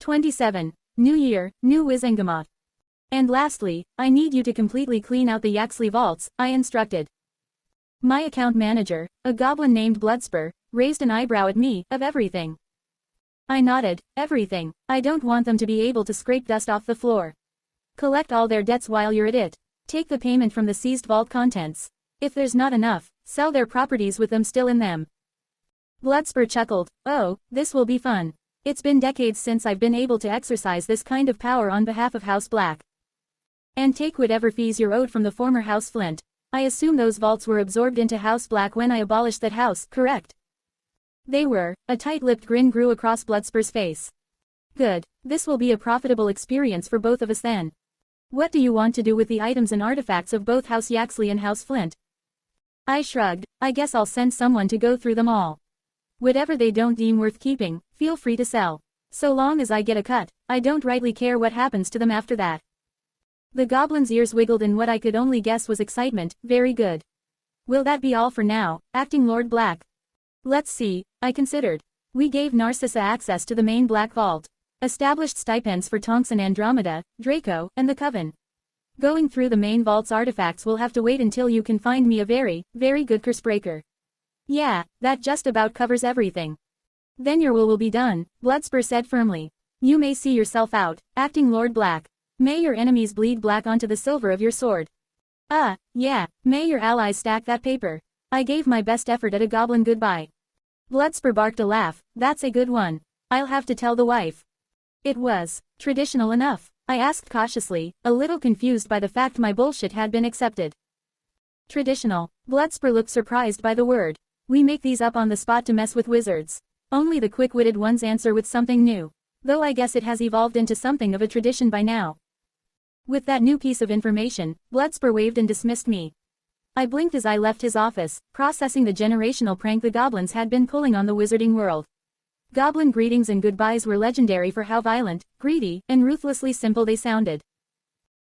27. New Year, New Wizengamot. And lastly, I need you to completely clean out the Yaxley vaults, I instructed. My account manager, a goblin named Bloodspur, raised an eyebrow at me, of everything. I nodded, everything. I don't want them to be able to scrape dust off the floor. Collect all their debts while you're at it. Take the payment from the seized vault contents. If there's not enough, sell their properties with them still in them. Bloodspur chuckled, oh, this will be fun. It's been decades since I've been able to exercise this kind of power on behalf of House Black. And take whatever fees you're owed from the former House Flint. I assume those vaults were absorbed into House Black when I abolished that house, correct? They were. A tight-lipped grin grew across Bloodspur's face. Good. This will be a profitable experience for both of us then. What do you want to do with the items and artifacts of both House Yaxley and House Flint? I shrugged. I guess I'll send someone to go through them all. Whatever they don't deem worth keeping, feel free to sell. So long as I get a cut, I don't rightly care what happens to them after that. The goblin's ears wiggled in what I could only guess was excitement. Very good. Will that be all for now, Acting Lord Black? Let's see, I considered. We gave Narcissa access to the main Black Vault. Established stipends for Tonks and Andromeda, Draco, and the Coven. Going through the main vault's artifacts will have to wait until you can find me a very, very good curse breaker. Yeah, that just about covers everything. Then your will be done, Bloodspur said firmly. You may see yourself out, Acting Lord Black. May your enemies bleed black onto the silver of your sword. Yeah, may your allies stack that paper. I gave my best effort at a goblin goodbye. Bloodspur barked a laugh, that's a good one. I'll have to tell the wife. It was traditional enough, I asked cautiously, a little confused by the fact my bullshit had been accepted. Traditional. Bloodspur looked surprised by the word. We make these up on the spot to mess with wizards. Only the quick-witted ones answer with something new. Though I guess it has evolved into something of a tradition by now. With that new piece of information, Bloodspur waved and dismissed me. I blinked as I left his office, processing the generational prank the goblins had been pulling on the wizarding world. Goblin greetings and goodbyes were legendary for how violent, greedy, and ruthlessly simple they sounded.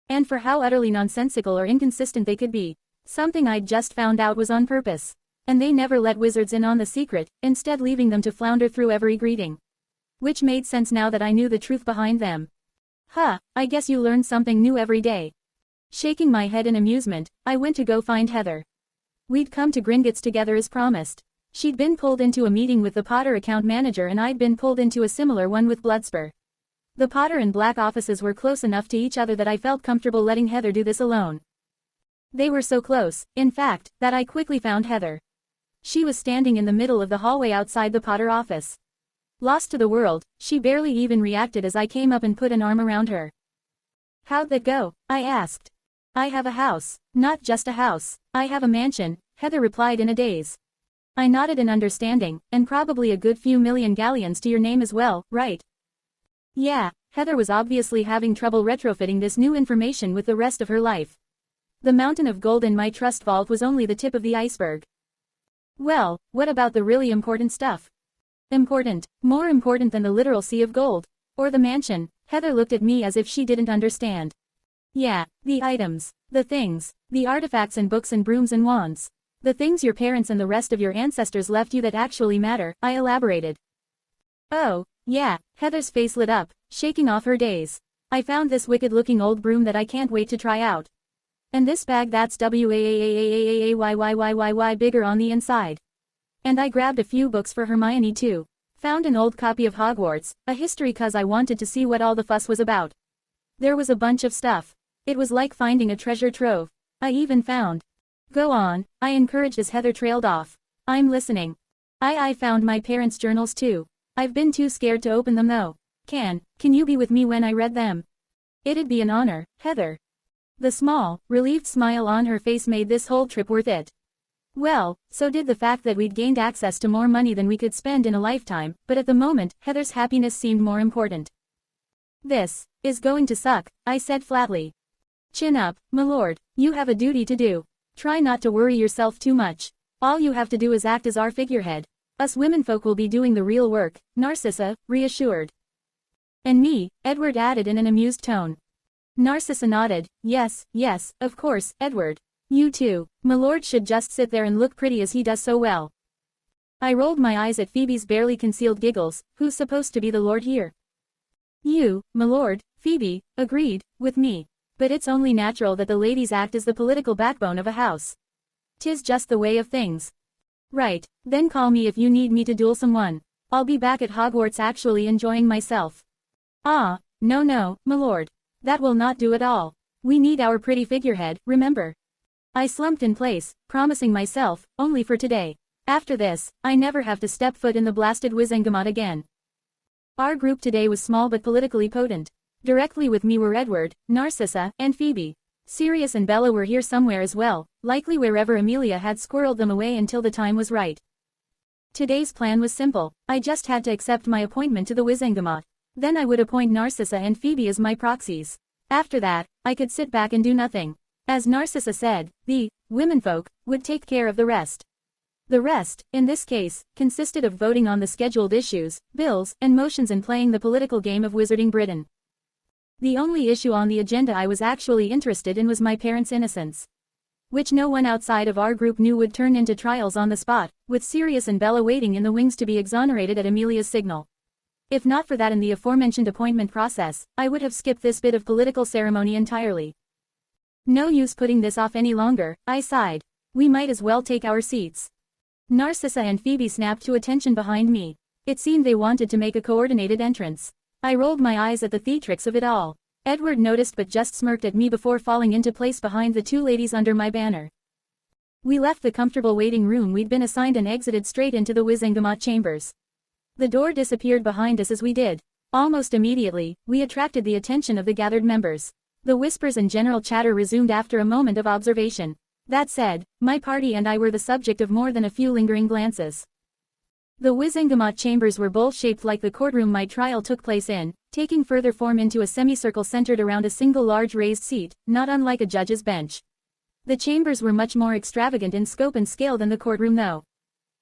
And for how utterly nonsensical or inconsistent they could be. Something I'd just found out was on purpose. And they never let wizards in on the secret, instead leaving them to flounder through every greeting. Which made sense now that I knew the truth behind them. I guess you learn something new every day. Shaking my head in amusement, I went to go find Heather. We'd come to Gringotts together as promised. She'd been pulled into a meeting with the Potter account manager and I'd been pulled into a similar one with Bloodspur. The Potter and Black offices were close enough to each other that I felt comfortable letting Heather do this alone. They were so close, in fact, that I quickly found Heather. She was standing in the middle of the hallway outside the Potter office. Lost to the world, she barely even reacted as I came up and put an arm around her. How'd that go? I asked. I have a house. Not just a house. I have a mansion, Heather replied in a daze. I nodded in understanding, and probably a good few million galleons to your name as well, right? Yeah, Heather was obviously having trouble retrofitting this new information with the rest of her life. The mountain of gold in my trust vault was only the tip of the iceberg. Well, what about the really important stuff? Important, more important than the literal sea of gold. Or the mansion. Heather looked at me as if she didn't understand. Yeah, the items, the things, the artifacts and books and brooms and wands. The things your parents and the rest of your ancestors left you that actually matter, I elaborated. Oh, yeah, Heather's face lit up, shaking off her daze. I found this wicked-looking old broom that I can't wait to try out. And this bag that's WAAAAAAAAYYYYYY bigger on the inside. And I grabbed a few books for Hermione too. Found an old copy of Hogwarts, a history 'cause I wanted to see what all the fuss was about. There was a bunch of stuff. It was like finding a treasure trove. I even found. Go on, I encouraged as Heather trailed off. I'm listening. I found my parents' journals too. I've been too scared to open them though. Can you be with me when I read them? It'd be an honor, Heather. The small, relieved smile on her face made this whole trip worth it. Well, so did the fact that we'd gained access to more money than we could spend in a lifetime, but at the moment, Heather's happiness seemed more important. This is going to suck, I said flatly. Chin up, my lord, you have a duty to do. Try not to worry yourself too much. All you have to do is act as our figurehead. Us womenfolk will be doing the real work, Narcissa reassured. And me, Edward added in an amused tone. Narcissa nodded, yes, of course, Edward. You too, my lord should just sit there and look pretty as he does so well. I rolled my eyes at Phoebe's barely concealed giggles, who's supposed to be the lord here? You, milord, Phoebe, agreed, with me. But it's only natural that the ladies act as the political backbone of a house. 'Tis just the way of things. Right, then call me if you need me to duel someone. I'll be back at Hogwarts actually enjoying myself. Ah, no, milord. That will not do at all. We need our pretty figurehead, remember. I slumped in place, promising myself, only for today. After this, I never have to step foot in the blasted Wizengamot again. Our group today was small but politically potent. Directly with me were Edward, Narcissa, and Phoebe. Sirius and Bella were here somewhere as well, likely wherever Amelia had squirreled them away until the time was right. Today's plan was simple. I just had to accept my appointment to the Wizengamot. Then I would appoint Narcissa and Phoebe as my proxies. After that, I could sit back and do nothing. As Narcissa said, the womenfolk would take care of the rest. The rest, in this case, consisted of voting on the scheduled issues, bills, and motions and playing the political game of Wizarding Britain. The only issue on the agenda I was actually interested in was my parents' innocence. Which no one outside of our group knew would turn into trials on the spot, with Sirius and Bella waiting in the wings to be exonerated at Amelia's signal. If not for that in the aforementioned appointment process, I would have skipped this bit of political ceremony entirely. No use putting this off any longer, I sighed. We might as well take our seats. Narcissa and Phoebe snapped to attention behind me. It seemed they wanted to make a coordinated entrance. I rolled my eyes at the theatrics of it all. Edward noticed but just smirked at me before falling into place behind the two ladies under my banner. We left the comfortable waiting room we'd been assigned and exited straight into the Wizengamot chambers. The door disappeared behind us as we did. Almost immediately, we attracted the attention of the gathered members. The whispers and general chatter resumed after a moment of observation. That said, my party and I were the subject of more than a few lingering glances. The Wizengamot chambers were bowl-shaped like the courtroom my trial took place in, taking further form into a semicircle centered around a single large raised seat, not unlike a judge's bench. The chambers were much more extravagant in scope and scale than the courtroom though.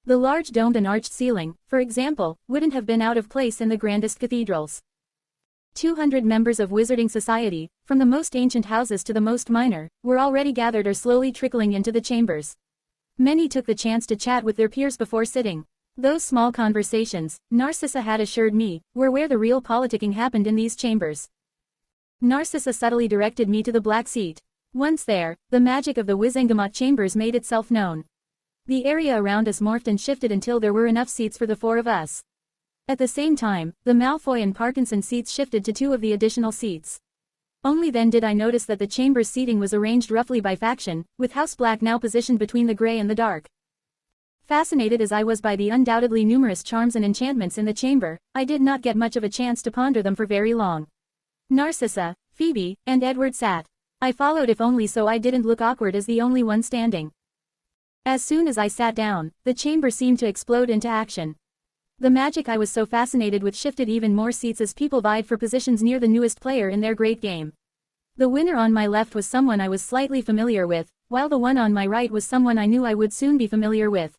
The large domed and arched ceiling, for example, wouldn't have been out of place in the grandest cathedrals. 200 members of Wizarding Society, from the most ancient houses to the most minor, were already gathered or slowly trickling into the chambers. Many took the chance to chat with their peers before sitting. Those small conversations, Narcissa had assured me, were where the real politicking happened in these chambers. Narcissa subtly directed me to the black seat. Once there, the magic of the Wizengamot chambers made itself known. The area around us morphed and shifted until there were enough seats for the four of us. At the same time, the Malfoy and Parkinson seats shifted to 2 of the additional seats. Only then did I notice that the chamber's seating was arranged roughly by faction, with House Black now positioned between the gray and the dark. Fascinated as I was by the undoubtedly numerous charms and enchantments in the chamber, I did not get much of a chance to ponder them for very long. Narcissa, Phoebe, and Edward sat. I followed if only so I didn't look awkward as the only one standing. As soon as I sat down, the chamber seemed to explode into action. The magic I was so fascinated with shifted even more seats as people vied for positions near the newest player in their great game. The winner on my left was someone I was slightly familiar with, while the one on my right was someone I knew I would soon be familiar with.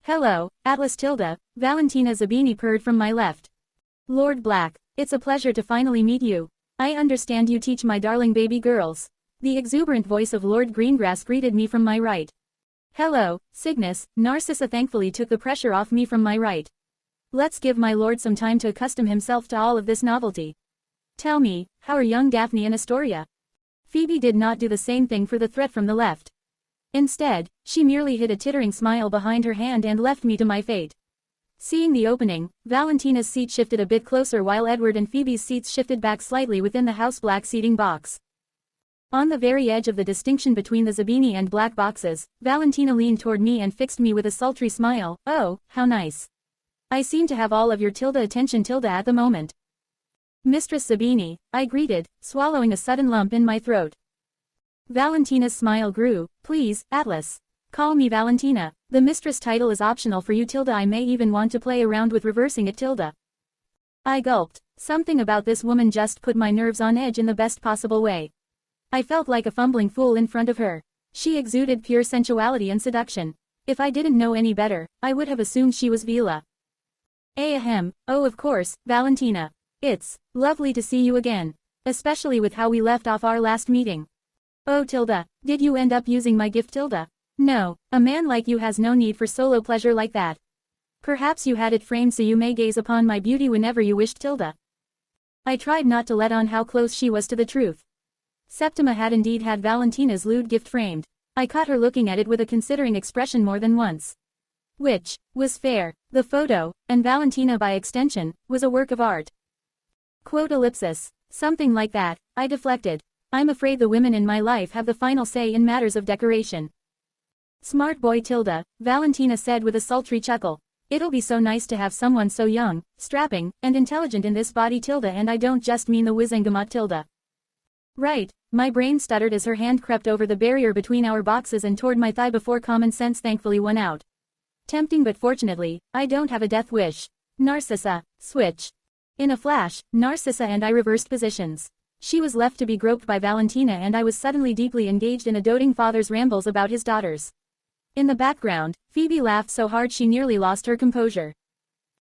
Hello, Atlas Tilda, Valentina Zabini purred from my left. Lord Black, it's a pleasure to finally meet you. I understand you teach my darling baby girls. The exuberant voice of Lord Greengrass greeted me from my right. Hello, Cygnus, Narcissa thankfully took the pressure off me from my right. Let's give my lord some time to accustom himself to all of this novelty. Tell me, how are young Daphne and Astoria? Phoebe did not do the same thing for the threat from the left. Instead, she merely hid a tittering smile behind her hand and left me to my fate. Seeing the opening, Valentina's seat shifted a bit closer while Edward and Phoebe's seats shifted back slightly within the House Black seating box. On the very edge of the distinction between the Zabini and Black boxes, Valentina leaned toward me and fixed me with a sultry smile. Oh, how nice. I seem to have all of your Tilda attention Tilda at the moment. Mistress Zabini, I greeted, swallowing a sudden lump in my throat. Valentina's smile grew. Please, Atlas. Call me Valentina. The mistress title is optional for you Tilda. I may even want to play around with reversing it Tilda. I gulped. Something about this woman just put my nerves on edge in the best possible way. I felt like a fumbling fool in front of her. She exuded pure sensuality and seduction. If I didn't know any better, I would have assumed she was Vila. Ahem, oh of course, Valentina. It's lovely to see you again. Especially with how we left off our last meeting. Oh Tilda, did you end up using my gift Tilda? No, a man like you has no need for solo pleasure like that. Perhaps you had it framed so you may gaze upon my beauty whenever you wished Tilda. I tried not to let on how close she was to the truth. Septima had indeed had Valentina's lewd gift framed. I caught her looking at it with a considering expression more than once. Which was fair. The photo, and Valentina by extension, was a work of art. Quote ellipsis. Something like that, I deflected. I'm afraid the women in my life have the final say in matters of decoration. Smart boy Tilda, Valentina said with a sultry chuckle. It'll be so nice to have someone so young, strapping, and intelligent in this body Tilda, and I don't just mean the wizengamot Tilda. Right, my brain stuttered as her hand crept over the barrier between our boxes and toward my thigh before common sense thankfully won out. Tempting, but fortunately, I don't have a death wish. Narcissa, switch. In a flash, Narcissa and I reversed positions. She was left to be groped by Valentina and I was suddenly deeply engaged in a doting father's rambles about his daughters. In the background, Phoebe laughed so hard she nearly lost her composure.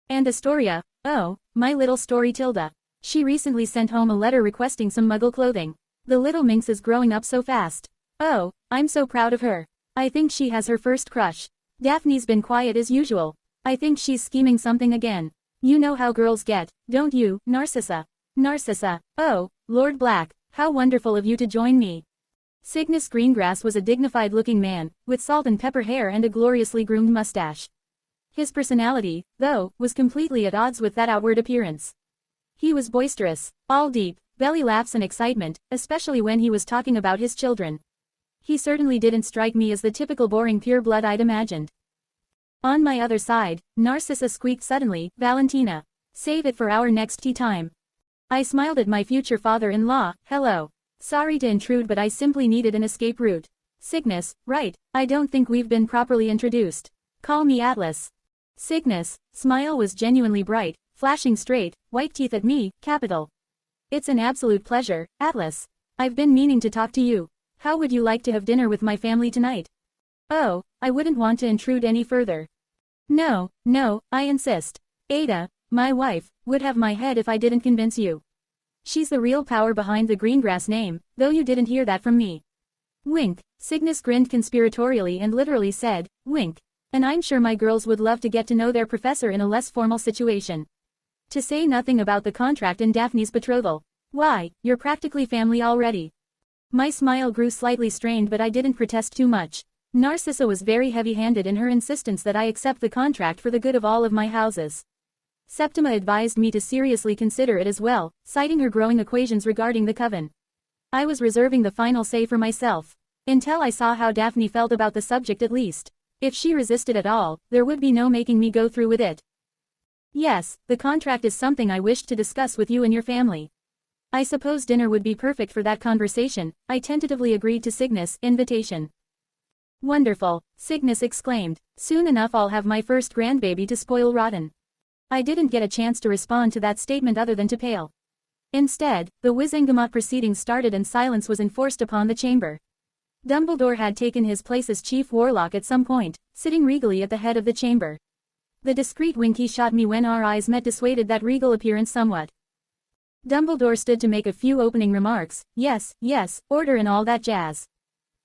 And Astoria, oh, my little story Tilda. She recently sent home a letter requesting some muggle clothing. The little minx is growing up so fast. Oh, I'm so proud of her. I think she has her first crush. Daphne's been quiet as usual. I think she's scheming something again. You know how girls get, don't you, Narcissa? Narcissa, oh, Lord Black, how wonderful of you to join me. Cygnus Greengrass was a dignified-looking man, with salt and pepper hair and a gloriously groomed mustache. His personality, though, was completely at odds with that outward appearance. He was boisterous, all deep, belly laughs and excitement, especially when he was talking about his children. He certainly didn't strike me as the typical boring pureblood I'd imagined. On my other side, Narcissa squeaked suddenly, Valentina. Save it for our next tea time. I smiled at my future father-in-law, hello. Sorry to intrude but I simply needed an escape route. Cygnus, right, I don't think we've been properly introduced. Call me Atlas. Cygnus, smile was genuinely bright, flashing straight, white teeth at me, capital. It's an absolute pleasure, Atlas. I've been meaning to talk to you. How would you like to have dinner with my family tonight? Oh, I wouldn't want to intrude any further. No, I insist. Ada, my wife, would have my head if I didn't convince you. She's the real power behind the Greengrass name, though you didn't hear that from me. Wink, Cygnus grinned conspiratorially and literally said, wink. And I'm sure my girls would love to get to know their professor in a less formal situation. To say nothing about the contract and Daphne's betrothal. Why, you're practically family already. My smile grew slightly strained but I didn't protest too much. Narcissa was very heavy-handed in her insistence that I accept the contract for the good of all of my houses. Septima advised me to seriously consider it as well, citing her growing equations regarding the coven. I was reserving the final say for myself. Until I saw how Daphne felt about the subject at least. If she resisted at all, there would be no making me go through with it. Yes, the contract is something I wished to discuss with you and your family. I suppose dinner would be perfect for that conversation. I tentatively agreed to Cygnus' invitation. Wonderful, Cygnus exclaimed. Soon enough I'll have my first grandbaby to spoil rotten. I didn't get a chance to respond to that statement other than to pale. Instead, the Wizengamot proceedings started and silence was enforced upon the chamber. Dumbledore had taken his place as chief warlock at some point, sitting regally at the head of the chamber. The discreet wink he shot me when our eyes met dissuaded that regal appearance somewhat. Dumbledore stood to make a few opening remarks, yes, order and all that jazz.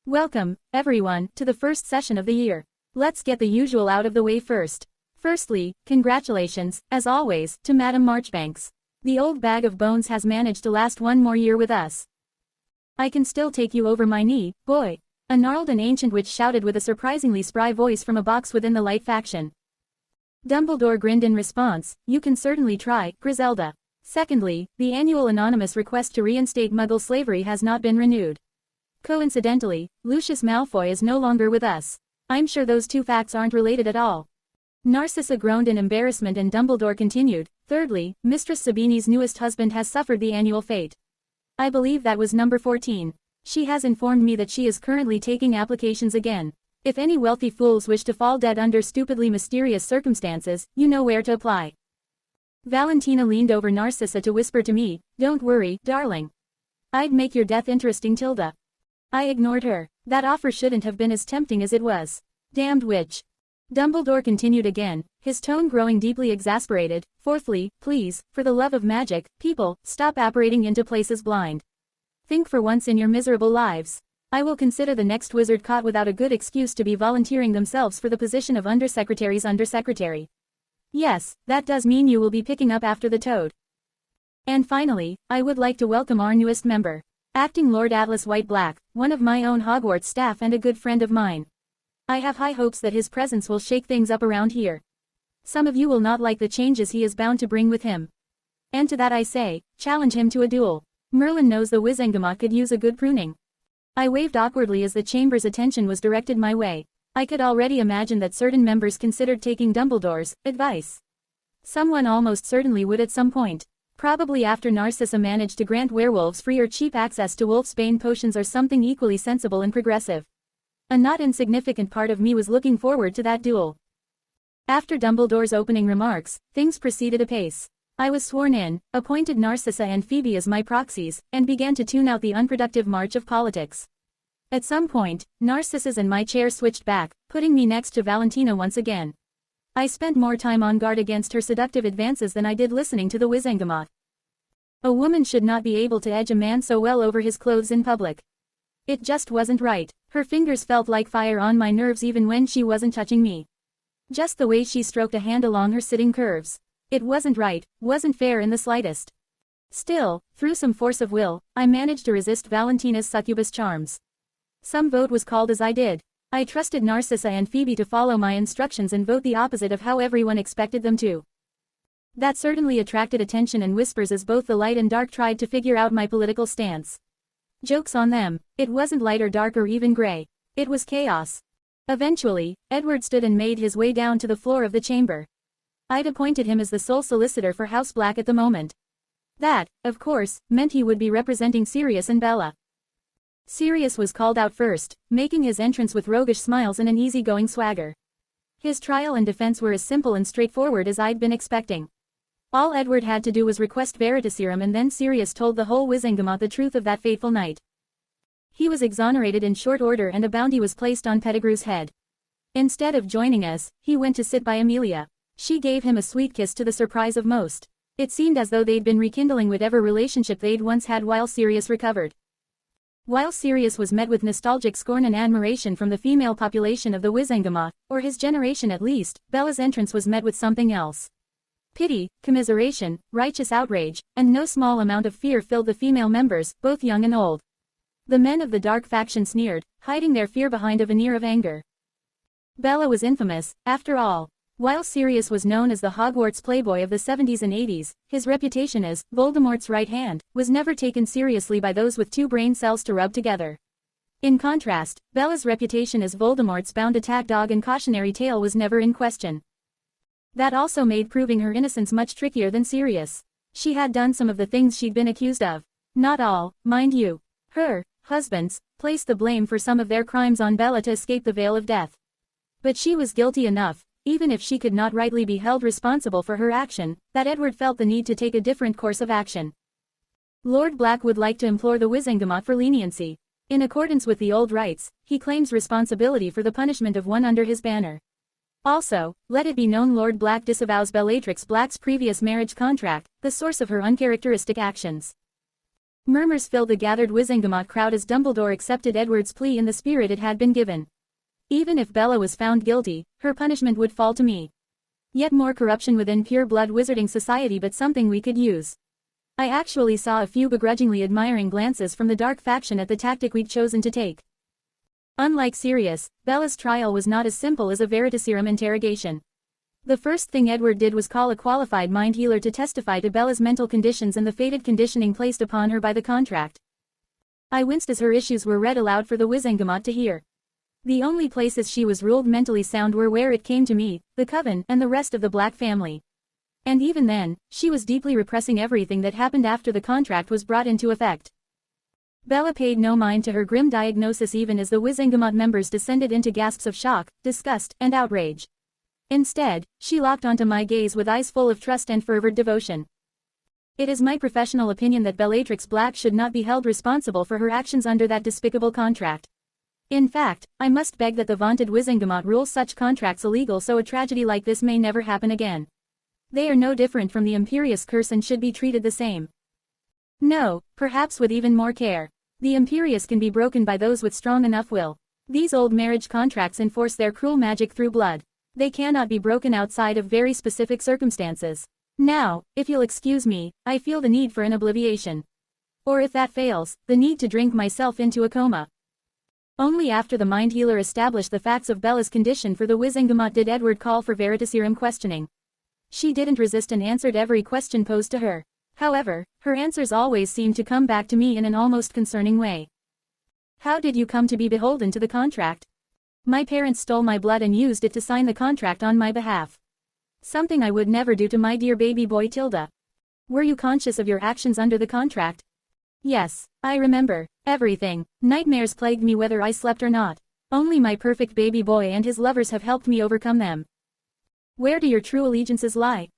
Welcome, everyone, to the first session of the year. Let's get the usual out of the way first. Firstly, congratulations, as always, to Madame Marchbanks. The old bag of bones has managed to last one more year with us. I can still take you over my knee, boy. A gnarled and ancient witch shouted with a surprisingly spry voice from a box within the light faction. Dumbledore grinned in response, you can certainly try, Griselda. Secondly, the annual anonymous request to reinstate Muggle slavery has not been renewed. Coincidentally, Lucius Malfoy is no longer with us. I'm sure those two facts aren't related at all. Narcissa groaned in embarrassment and Dumbledore continued, thirdly, Mistress Sabini's newest husband has suffered the annual fate. I believe that was number 14. She has informed me that she is currently taking applications again. If any wealthy fools wish to fall dead under stupidly mysterious circumstances, you know where to apply. Valentina leaned over Narcissa to whisper to me, don't worry, darling. I'd make your death interesting, Tilda. I ignored her. That offer shouldn't have been as tempting as it was. Damned witch. Dumbledore continued again, his tone growing deeply exasperated. Fourthly, please, for the love of magic, people, stop apparating into places blind. Think for once in your miserable lives. I will consider the next wizard caught without a good excuse to be volunteering themselves for the position of Undersecretary's undersecretary. Yes, that does mean you will be picking up after the toad. And finally, I would like to welcome our newest member. Acting Lord Atlas White-Black, one of my own Hogwarts staff and a good friend of mine. I have high hopes that his presence will shake things up around here. Some of you will not like the changes he is bound to bring with him. And to that I say, challenge him to a duel. Merlin knows the Wizengamot could use a good pruning. I waved awkwardly as the chamber's attention was directed my way. I could already imagine that certain members considered taking Dumbledore's advice. Someone almost certainly would at some point. Probably after Narcissa managed to grant werewolves free or cheap access to wolfsbane potions or something equally sensible and progressive. A not insignificant part of me was looking forward to that duel. After Dumbledore's opening remarks, things proceeded apace. I was sworn in, appointed Narcissa and Phoebe as my proxies, and began to tune out the unproductive march of politics. At some point, Narcissa's and my chair switched back, putting me next to Valentina once again. I spent more time on guard against her seductive advances than I did listening to the Wizengamot. A woman should not be able to edge a man so well over his clothes in public. It just wasn't right. Her fingers felt like fire on my nerves even when she wasn't touching me. Just the way she stroked a hand along her sitting curves. It wasn't right, wasn't fair in the slightest. Still, through some force of will, I managed to resist Valentina's succubus charms. Some vote was called as I did. I trusted Narcissa and Phoebe to follow my instructions and vote the opposite of how everyone expected them to. That certainly attracted attention and whispers as both the light and dark tried to figure out my political stance. Joke's on them, it wasn't light or dark or even gray. It was chaos. Eventually, Edward stood and made his way down to the floor of the chamber. I'd appointed him as the sole solicitor for House Black at the moment. That, of course, meant he would be representing Sirius and Bella. Sirius was called out first, making his entrance with roguish smiles and an easygoing swagger. His trial and defense were as simple and straightforward as I'd been expecting. All Edward had to do was request Veritaserum and then Sirius told the whole Wizengamot the truth of that fateful night. He was exonerated in short order and a bounty was placed on Pettigrew's head. Instead of joining us, he went to sit by Amelia. She gave him a sweet kiss to the surprise of most. It seemed as though they'd been rekindling whatever relationship they'd once had while Sirius recovered. While Sirius was met with nostalgic scorn and admiration from the female population of the Wizengamot, or his generation at least, Bella's entrance was met with something else. Pity, commiseration, righteous outrage, and no small amount of fear filled the female members, both young and old. The men of the dark faction sneered, hiding their fear behind a veneer of anger. Bella was infamous, after all. While Sirius was known as the Hogwarts playboy of the 70s and 80s, his reputation as Voldemort's right hand was never taken seriously by those with two brain cells to rub together. In contrast, Bella's reputation as Voldemort's bound attack dog and cautionary tale was never in question. That also made proving her innocence much trickier than Sirius. She had done some of the things she'd been accused of. Not all, mind you. Her husbands placed the blame for some of their crimes on Bella to escape the veil of death. But she was guilty enough, even if she could not rightly be held responsible for her action, that Edward felt the need to take a different course of action. Lord Black would like to implore the Wizengamot for leniency. In accordance with the old rites, he claims responsibility for the punishment of one under his banner. Also, let it be known Lord Black disavows Bellatrix Black's previous marriage contract, the source of her uncharacteristic actions. Murmurs filled the gathered Wizengamot crowd as Dumbledore accepted Edward's plea in the spirit it had been given. Even if Bella was found guilty, her punishment would fall to me. Yet more corruption within pure-blood wizarding society, but something we could use. I actually saw a few begrudgingly admiring glances from the dark faction at the tactic we'd chosen to take. Unlike Sirius, Bella's trial was not as simple as a Veritaserum interrogation. The first thing Edward did was call a qualified mind healer to testify to Bella's mental conditions and the fated conditioning placed upon her by the contract. I winced as her issues were read aloud for the Wizengamot to hear. The only places she was ruled mentally sound were where it came to me, the Coven, and the rest of the Black family. And even then, she was deeply repressing everything that happened after the contract was brought into effect. Bella paid no mind to her grim diagnosis even as the Wizengamot members descended into gasps of shock, disgust, and outrage. Instead, she locked onto my gaze with eyes full of trust and fervent devotion. It is my professional opinion that Bellatrix Black should not be held responsible for her actions under that despicable contract. In fact, I must beg that the vaunted Wizengamot rule such contracts illegal so a tragedy like this may never happen again. They are no different from the Imperious Curse and should be treated the same. No, perhaps with even more care. The Imperious can be broken by those with strong enough will. These old marriage contracts enforce their cruel magic through blood. They cannot be broken outside of very specific circumstances. Now, if you'll excuse me, I feel the need for an obliviation. Or if that fails, the need to drink myself into a coma. Only after the mind healer established the facts of Bella's condition for the Wizengamot did Edward call for veritaserum questioning. She didn't resist and answered every question posed to her. However, her answers always seemed to come back to me in an almost concerning way. How did you come to be beholden to the contract? My parents stole my blood and used it to sign the contract on my behalf. Something I would never do to my dear baby boy Tilda. Were you conscious of your actions under the contract? Yes, I remember. Everything. Nightmares plagued me whether I slept or not. Only my perfect baby boy and his lovers have helped me overcome them. Where do your true allegiances lie?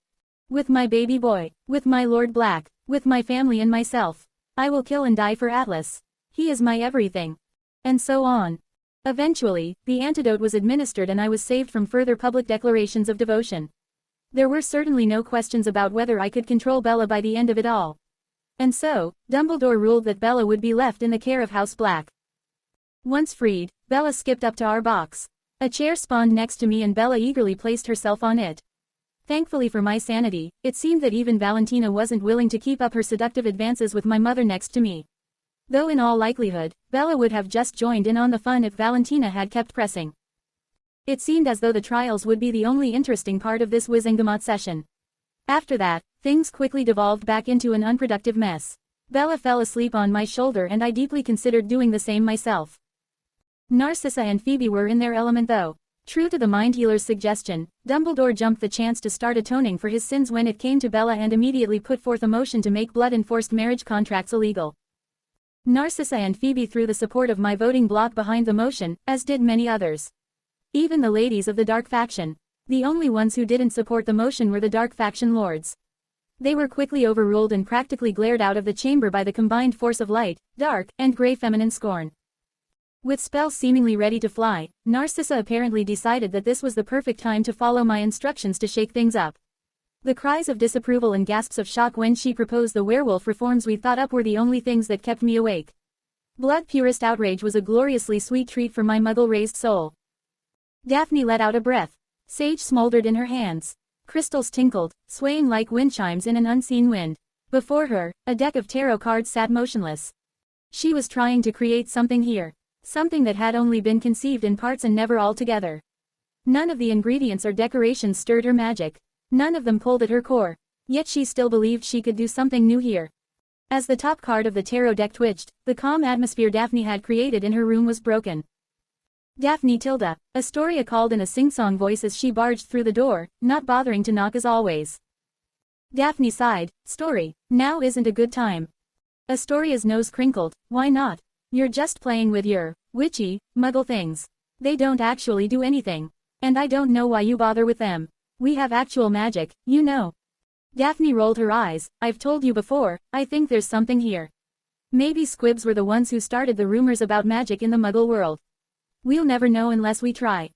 With my baby boy, with my Lord Black, with my family and myself. I will kill and die for Atlas. He is my everything. And so on. Eventually, the antidote was administered and I was saved from further public declarations of devotion. There were certainly no questions about whether I could control Bella by the end of it all. And so, Dumbledore ruled that Bella would be left in the care of House Black. Once freed, Bella skipped up to our box. A chair spawned next to me and Bella eagerly placed herself on it. Thankfully for my sanity, it seemed that even Valentina wasn't willing to keep up her seductive advances with my mother next to me. Though in all likelihood, Bella would have just joined in on the fun if Valentina had kept pressing. It seemed as though the trials would be the only interesting part of this Wizengamot session. After that, things quickly devolved back into an unproductive mess. Bella fell asleep on my shoulder and I deeply considered doing the same myself. Narcissa and Phoebe were in their element though. True to the mind healer's suggestion, Dumbledore jumped the chance to start atoning for his sins when it came to Bella and immediately put forth a motion to make blood-enforced marriage contracts illegal. Narcissa and Phoebe threw the support of my voting bloc behind the motion, as did many others. Even the ladies of the Dark Faction. The only ones who didn't support the motion were the Dark Faction lords. They were quickly overruled and practically glared out of the chamber by the combined force of light, dark, and grey feminine scorn. With spells seemingly ready to fly, Narcissa apparently decided that this was the perfect time to follow my instructions to shake things up. The cries of disapproval and gasps of shock when she proposed the werewolf reforms we thought up were the only things that kept me awake. Blood-purist outrage was a gloriously sweet treat for my muggle-raised soul. Daphne let out a breath. Sage smoldered in her hands. Crystals tinkled, swaying like wind chimes in an unseen wind. Before her, a deck of tarot cards sat motionless. She was trying to create something here. Something that had only been conceived in parts and never all together. None of the ingredients or decorations stirred her magic. None of them pulled at her core. Yet she still believed she could do something new here. As the top card of the tarot deck twitched, the calm atmosphere Daphne had created in her room was broken. Daphne Tilda, Astoria called in a sing-song voice as she barged through the door, not bothering to knock as always. Daphne sighed, "Story, now isn't a good time." Astoria's nose crinkled, "Why not? You're just playing with your witchy, muggle things. They don't actually do anything. And I don't know why you bother with them. We have actual magic, you know." Daphne rolled her eyes. "I've told you before, I think there's something here. Maybe squibs were the ones who started the rumors about magic in the muggle world. We'll never know unless we try.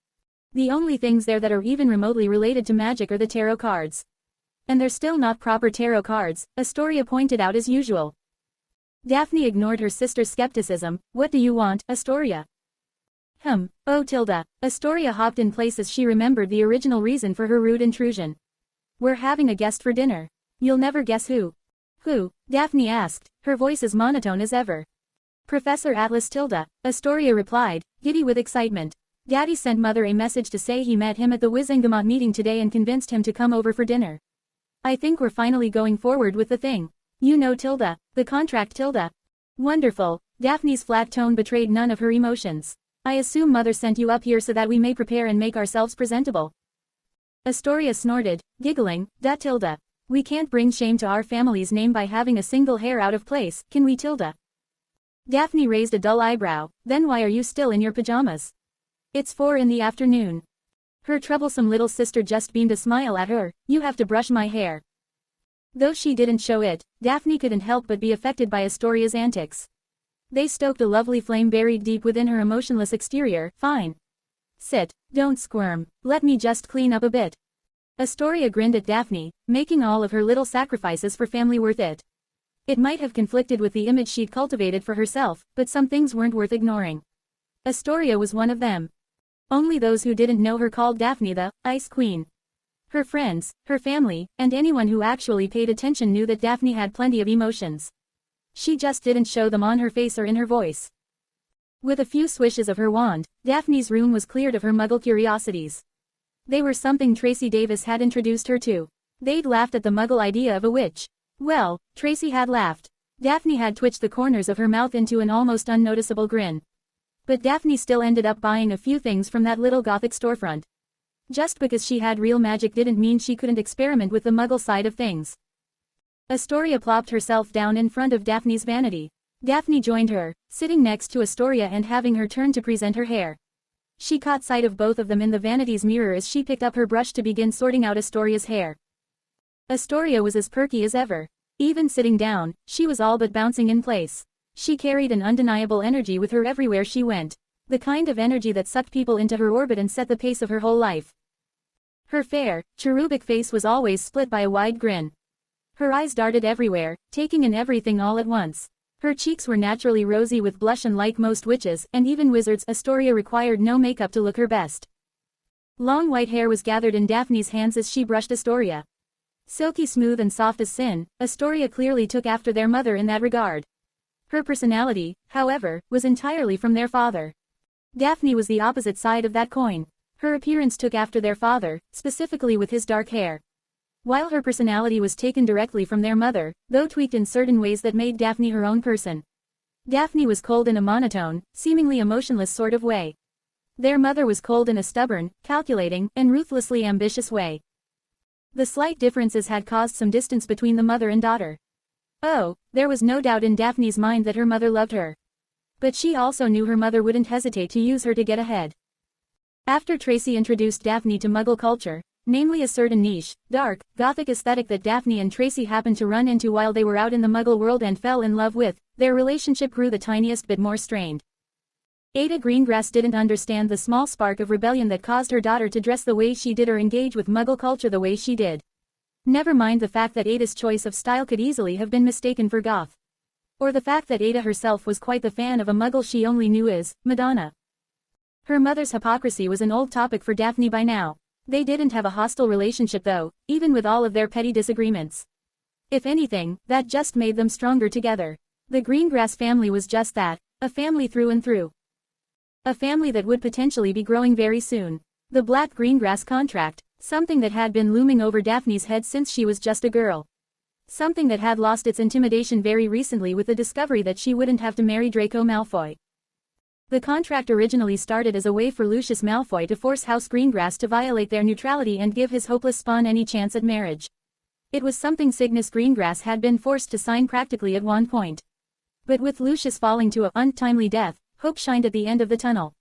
The only things there that are even remotely related to magic are the tarot cards. And they're still not proper tarot cards," Astoria pointed out as usual. Daphne ignored her sister's skepticism. "What do you want, Astoria?" Oh Tilda." Astoria hopped in place as she remembered the original reason for her rude intrusion. "We're having a guest for dinner. You'll never guess who." "Who?" Daphne asked, her voice as monotone as ever. "Professor Atlas Tilda," Astoria replied, giddy with excitement. "Daddy sent Mother a message to say he met him at the Wizengamot meeting today and convinced him to come over for dinner. I think we're finally going forward with the thing. You know Tilda, the contract Tilda." "Wonderful." Daphne's flat tone betrayed none of her emotions. "I assume Mother sent you up here so that we may prepare and make ourselves presentable." Astoria snorted, giggling, "Duh Tilda. We can't bring shame to our family's name by having a single hair out of place, can we Tilda?" Daphne raised a dull eyebrow. "Then why are you still in your pajamas? It's 4 in the afternoon." Her troublesome little sister just beamed a smile at her. "You have to brush my hair." Though she didn't show it, Daphne couldn't help but be affected by Astoria's antics. They stoked a lovely flame buried deep within her emotionless exterior. "Fine. Sit, don't squirm, let me just clean up a bit." Astoria grinned at Daphne, making all of her little sacrifices for family worth it. It might have conflicted with the image she'd cultivated for herself, but some things weren't worth ignoring. Astoria was one of them. Only those who didn't know her called Daphne the Ice Queen. Her friends, her family, and anyone who actually paid attention knew that Daphne had plenty of emotions. She just didn't show them on her face or in her voice. With a few swishes of her wand, Daphne's room was cleared of her Muggle curiosities. They were something Tracy Davis had introduced her to. They'd laughed at the Muggle idea of a witch. Well, Tracy had laughed. Daphne had twitched the corners of her mouth into an almost unnoticeable grin. But Daphne still ended up buying a few things from that little gothic storefront. Just because she had real magic didn't mean she couldn't experiment with the Muggle side of things. Astoria plopped herself down in front of Daphne's vanity. Daphne joined her, sitting next to Astoria and having her turn to present her hair. She caught sight of both of them in the vanity's mirror as she picked up her brush to begin sorting out Astoria's hair. Astoria was as perky as ever. Even sitting down, she was all but bouncing in place. She carried an undeniable energy with her everywhere she went. The kind of energy that sucked people into her orbit and set the pace of her whole life. Her fair, cherubic face was always split by a wide grin. Her eyes darted everywhere, taking in everything all at once. Her cheeks were naturally rosy with blush, and like most witches, and even wizards, Astoria required no makeup to look her best. Long white hair was gathered in Daphne's hands as she brushed Astoria. Silky smooth and soft as sin, Astoria clearly took after their mother in that regard. Her personality, however, was entirely from their father. Daphne was the opposite side of that coin. Her appearance took after their father, specifically with his dark hair. While her personality was taken directly from their mother, though tweaked in certain ways that made Daphne her own person. Daphne was cold in a monotone, seemingly emotionless sort of way. Their mother was cold in a stubborn, calculating, and ruthlessly ambitious way. The slight differences had caused some distance between the mother and daughter. Oh, there was no doubt in Daphne's mind that her mother loved her. But she also knew her mother wouldn't hesitate to use her to get ahead. After Tracy introduced Daphne to Muggle culture, namely a certain niche, dark, gothic aesthetic that Daphne and Tracy happened to run into while they were out in the Muggle world and fell in love with, their relationship grew the tiniest bit more strained. Ada Greengrass didn't understand the small spark of rebellion that caused her daughter to dress the way she did or engage with Muggle culture the way she did. Never mind the fact that Ada's choice of style could easily have been mistaken for goth. Or the fact that Ada herself was quite the fan of a Muggle she only knew as Madonna. Her mother's hypocrisy was an old topic for Daphne by now. They didn't have a hostile relationship though, even with all of their petty disagreements. If anything, that just made them stronger together. The Greengrass family was just that, a family through and through. A family that would potentially be growing very soon. The Black Greengrass contract, something that had been looming over Daphne's head since she was just a girl. Something that had lost its intimidation very recently with the discovery that she wouldn't have to marry Draco Malfoy. The contract originally started as a way for Lucius Malfoy to force House Greengrass to violate their neutrality and give his hopeless spawn any chance at marriage. It was something Cygnus Greengrass had been forced to sign practically at one point. But with Lucius falling to an untimely death, hope shined at the end of the tunnel.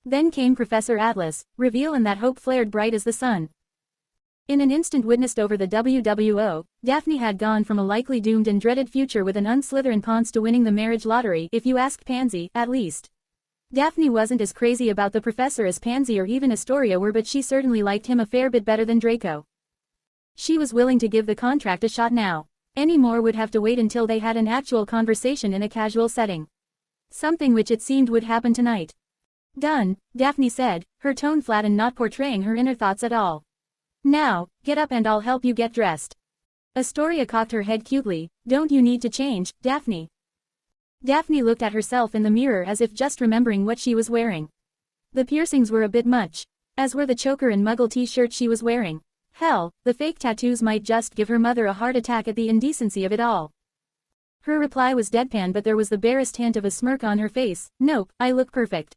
Then came Professor Atlas, reveal, and that hope flared bright as the sun. In an instant witnessed over the WWO, Daphne had gone from a likely doomed and dreaded future with an unslytherin pawns to winning the marriage lottery, if you asked Pansy, at least. Daphne wasn't as crazy about the professor as Pansy or even Astoria were, but she certainly liked him a fair bit better than Draco. She was willing to give the contract a shot now. Any more would have to wait until they had an actual conversation in a casual setting. Something which it seemed would happen tonight. Done, Daphne said, her tone flat and not portraying her inner thoughts at all. Now, get up and I'll help you get dressed. Astoria cocked her head cutely. Don't you need to change, Daphne? Daphne looked at herself in the mirror as if just remembering what she was wearing. The piercings were a bit much, as were the choker and Muggle t-shirt she was wearing. Hell, the fake tattoos might just give her mother a heart attack at the indecency of it all. Her reply was deadpan, but there was the barest hint of a smirk on her face. Nope, I look perfect.